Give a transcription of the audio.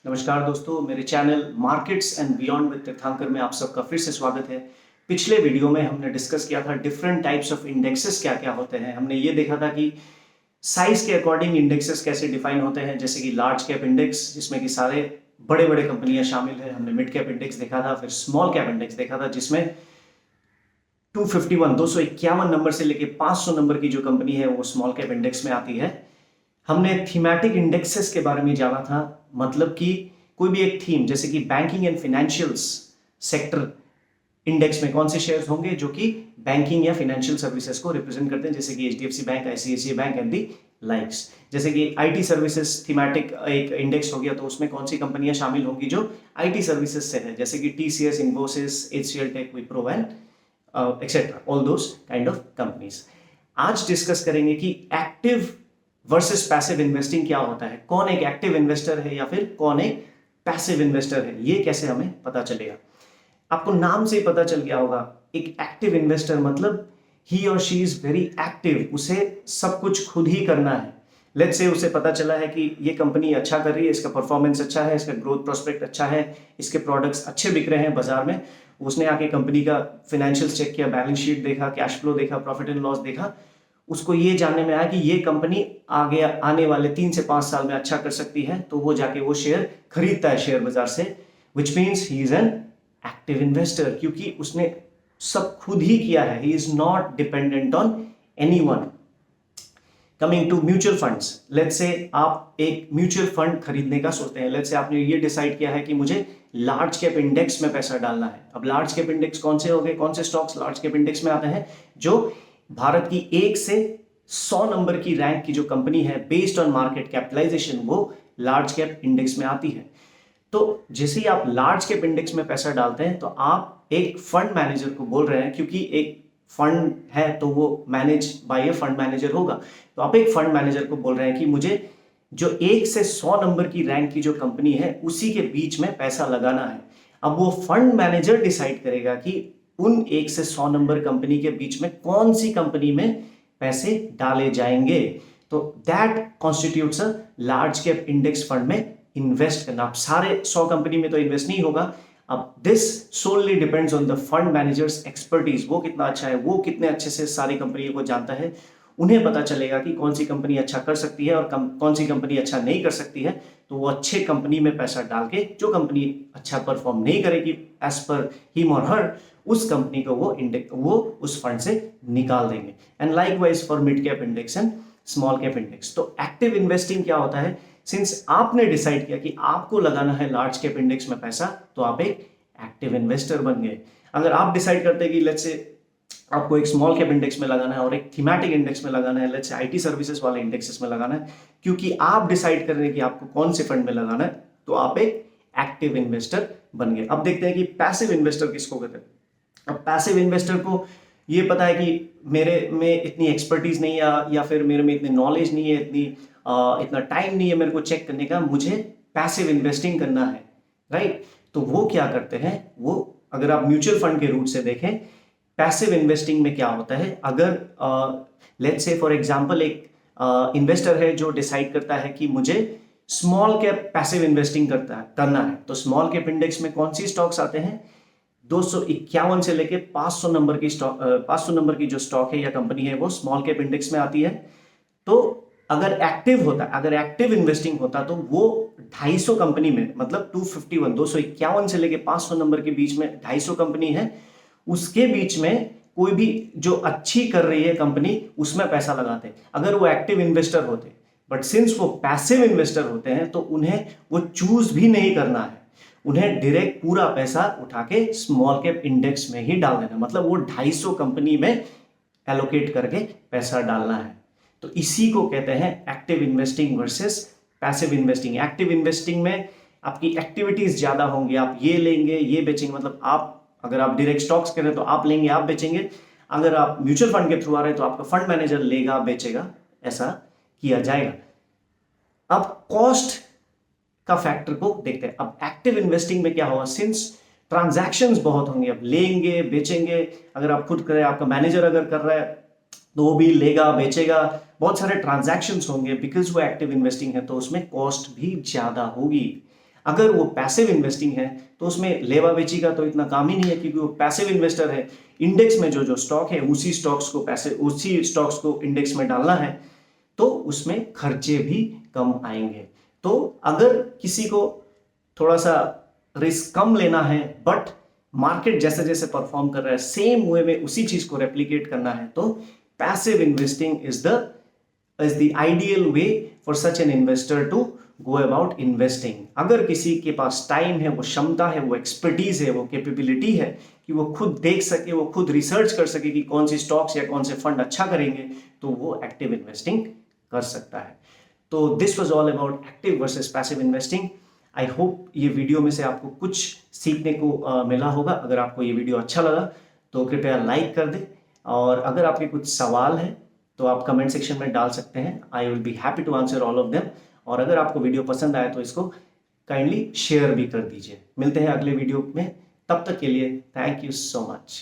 नमस्कार दोस्तों, मेरे channel markets and beyond with तीर्थंकर में आप सबका फिर से स्वागत है। पिछले वीडियो में हमने डिस्कस किया था डिफरेंट टाइप्स ऑफ इंडेक्सेस क्या क्या होते हैं। हमने ये देखा था कि साइज के अकॉर्डिंग इंडेक्सेस कैसे डिफाइन होते हैं, जैसे कि लार्ज कैप इंडेक्स जिसमें कि सारे बड़े बड़े कंपनियां शामिल है। हमने मिड कैप इंडेक्स देखा था, फिर स्मॉल कैप इंडेक्स देखा था जिसमें 251 नंबर से लेके 500 नंबर की जो कंपनी है वो स्मॉल कैप इंडेक्स में आती है। हमने थीमेटिक इंडेक्सेस के बारे में जाना था, मतलब कि कोई भी एक थीम, जैसे कि banking and financials sector index में कौन से शेयर्स होंगे जो कि बैंकिंग या फाइनेंशियल सर्विसेज को रिप्रेजेंट करते हैं, जैसे कि HDFC bank, ICICI bank and the likes. जैसे कि आईटी सर्विसेज थीमेटिक एक इंडेक्स हो गया, तो उसमें कौन सी कंपनियां शामिल होंगी जो आईटी सर्विसेज से है, जैसे कि TCS, Infosys, HCL Tech, Wipro and etcetera, all those kind of companies. आज डिस्कस करेंगे कि एक्टिव वर्सेस पैसिव इन्वेस्टिंग क्या होता है, कौन एक एक्टिव इन्वेस्टर है या फिर कौन एक पैसिव इन्वेस्टर है, ये कैसे हमें पता चलेगा। आपको नाम से ही पता चल गया होगा, एक एक्टिव इन्वेस्टर मतलब ही और शी इज वेरी एक्टिव, उसे सब कुछ खुद ही करना है। लेट्स से उसे पता चला है कि ये कंपनी अच्छा कर रही है, इसका परफॉर्मेंस अच्छा है, इसका ग्रोथ प्रोस्पेक्ट अच्छा है, इसके प्रोडक्ट्स अच्छे बिक रहे हैं बाजार में। उसने आके कंपनी का फाइनेंशियल चेक किया, बैलेंस शीट देखा, कैश फ्लो देखा, प्रॉफिट एंड लॉस देखा, उसको ये जानने में आया कि ये कंपनी आगे आने वाले 3 से 5 साल में अच्छा कर सकती है, तो वो जाके वो शेयर खरीदता है शेयर बाजार से, which means he is an active investor, क्योंकि उसने सब खुद ही किया है। He is not dependent on anyone. Coming to mutual funds, let's say आप एक म्यूचुअल फंड खरीदने का सोचते हैं। लेट्स से आपने ये डिसाइड किया है कि मुझे लार्ज कैप इंडेक्स में पैसा डालना है। अब लार्ज कैप इंडेक्स कौन से हो गए, कौन से स्टॉक्स लार्ज कैप इंडेक्स में आते हैं, जो भारत की 1 से 100 नंबर की रैंक की जो कंपनी है बेस्ड ऑन मार्केट कैपिटलाइजेशन, वो लार्ज कैप इंडेक्स में आती है। तो जैसे ही आप लार्ज कैप इंडेक्स में पैसा डालते हैं तो आप एक फंड मैनेजर को बोल रहे हैं, क्योंकि एक फंड है तो वो manage by A fund manager होगा, तो आप एक फंड मैनेजर को बोल रहे हैं कि मुझे जो 1 से 100 नंबर की रैंक की जो कंपनी है उसी के बीच में पैसा लगाना है। अब वो फंड मैनेजर डिसाइड करेगा कि उन 1 से 100 नंबर कंपनी के बीच में कौन सी कंपनी में पैसे डाले जाएंगे। तो that constitutes a large cap index fund में इन्वेस्ट करना। आप सारे 100 कंपनी में तो इन्वेस्ट नहीं होगा। अब this solely depends on the fund managers expertise, वो कितना अच्छा है, वो कितने अच्छे से सारी कंपनियों को जानता है। उन्हें पता चलेगा कि कौन सी कंपनी अच्छा कर सकती है और कौन सी कंपनी अच्छा नहीं कर सकती है। तो वो अच्छे कंपनी में पैसा डाल के जो कंपनी अच्छा परफॉर्म नहीं करेगी एज पर हिम और हर, उस कंपनी को वो उस फंड से निकाल देंगे। And likewise for mid cap index and small cap index. तो एक्टिव इन्वेस्टिंग क्या होता है, सिंस आपने डिसाइड किया कि आपको लगाना है लार्ज कैप इंडेक्स में पैसा, तो आप एक एक्टिव इन्वेस्टर बन गए। अगर आप डिसाइड करते हैं कि लेट्स से आपको एक स्मॉल कैप इंडेक्स में लगाना है और एक थीमेटिक इंडेक्स में लगाना है, लेट्स से आईटी सर्विसेज वाले इंडेक्सेस में लगाना है, क्योंकि आप डिसाइड कर रहे हैं कि आपको कौन से फंड में लगाना है, तो आप एक एक्टिव इन्वेस्टर बन गए। अब देखते हैं कि पैसिव इन्वेस्टर किसको कहते हैं। अब पैसिव इन्वेस्टर को ये पता है कि मेरे में इतनी एक्सपर्टीज नहीं है या फिर मेरे में इतनी नॉलेज नहीं है, इतना टाइम नहीं है मेरे को चेक करने का, मुझे पैसिव इन्वेस्टिंग करना है, राइट। तो वो क्या करते हैं, वो अगर आप म्यूचुअल फंड के रूट से देखें, पैसिव इन्वेस्टिंग में क्या होता है, अगर लेट्स से फॉर एग्जांपल एक इन्वेस्टर है जो डिसाइड करता है कि मुझे स्मॉल कैप पैसिव इन्वेस्टिंग करना है, तो स्मॉल कैप इंडेक्स में कौन सी स्टॉक्स आते हैं, 251 से लेके 500 नंबर की स्टॉक, 500 नंबर की जो स्टॉक है या कंपनी है वो स्मॉल कैप इंडेक्स में आती है। तो अगर एक्टिव इन्वेस्टिंग होता तो वो 250 कंपनी में, मतलब 251 से लेके 500 नंबर के बीच में 250 कंपनी है, उसके बीच में कोई भी जो अच्छी कर रही है कंपनी उसमें पैसा लगाते अगर वो एक्टिव इन्वेस्टर होते। बट सिंस वो पैसिव इन्वेस्टर होते हैं तो उन्हें वो चूज भी नहीं करना है, उन्हें डायरेक्ट पूरा पैसा उठा के स्मॉल कैप इंडेक्स में ही डाल देना, मतलब वो 250 कंपनी में एलोकेट करके पैसा डालना है। तो इसी को कहते हैं active investing versus passive investing. Active investing में आपकी एक्टिविटीज ज्यादा होंगी, आप ये लेंगे ये बेचेंगे, मतलब आप अगर आप डायरेक्ट स्टॉक्स करें तो आप लेंगे आप बेचेंगे, अगर आप म्यूचुअल फंड के थ्रू आ रहे हैं तो आपका फंड मैनेजर लेगा बेचेगा, ऐसा किया जाएगा। अब कॉस्ट का फैक्टर को देखते हैं। अब एक्टिव इन्वेस्टिंग में क्या होगा, सिंस ट्रांजैक्शंस बहुत होंगे, अब लेंगे बेचेंगे, अगर आप खुद करें, आपका मैनेजर अगर कर रहा है तो वो भी लेगा बेचेगा, बहुत सारे ट्रांजैक्शंस होंगे, बिकॉज वो एक्टिव इन्वेस्टिंग है तो उसमें कॉस्ट भी ज्यादा होगी। अगर वो पैसिव इन्वेस्टिंग है तो उसमें लेवा बेची का तो इतना काम ही नहीं है, क्योंकि वो पैसिव इन्वेस्टर है। इंडेक्स में जो जो स्टॉक है उसी स्टॉक्स को इंडेक्स में डालना है, तो उसमें खर्चे भी कम आएंगे। तो अगर किसी को थोड़ा सा रिस्क कम लेना है बट मार्केट जैसे जैसे परफॉर्म कर रहा है सेम वे में उसी चीज को रेप्लिकेट करना है, तो passive investing is the ideal way for such an investor to go about investing. अगर किसी के पास टाइम है, वो क्षमता है, वो एक्सपर्टीज है, वो कैपेबिलिटी है कि वो खुद देख सके, वो खुद रिसर्च कर सके कि कौन सी स्टॉक्स या कौन से फंड अच्छा करेंगे, तो वो एक्टिव इन्वेस्टिंग कर सकता है। तो this was all about active versus passive investing. I hope ये वीडियो में से आपको कुछ सीखने को मिला होगा। अगर आपको ये वीडियो अच्छा लगा तो कृपया लाइक कर दें, और अगर आपके कुछ सवाल हैं तो आप कमेंट सेक्शन में डाल सकते हैं। I will be happy to answer all of them. और अगर आपको वीडियो पसंद आए तो इसको काइंडली शेयर भी कर दीजिए। मिलते हैं अगले वीडियो में, तब तक के लिए थैंक यू सो मच।